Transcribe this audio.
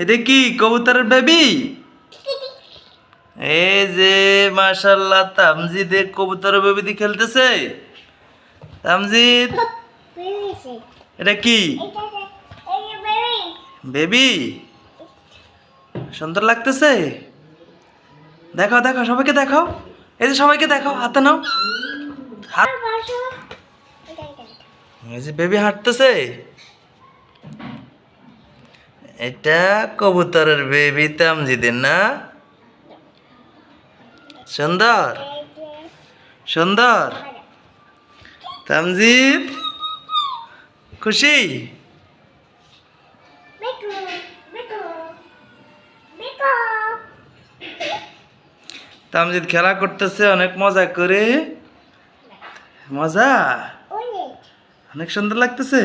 এটা কি কবুতরের বেবি? এই যে মাশাআল্লাহ তামজিদ কবুতরের বেবি দিয়ে খেলতেছে। তামজিদ এটা কি বেবি? সুন্দর লাগতেছে। দেখাও দেখাও সবাইকে দেখাও। এই যে সবাইকে দেখাও, হাতে নাও। হাত। এই যে বেবি হাঁটতেছে। এটা কবুতরের বেবি তামজিদের না? সুন্দর সুন্দর। তামজিদ খুশি? তামজিদ খেলা করতেছে অনেক মজা করে। মজা অনেক সুন্দর লাগতেছে।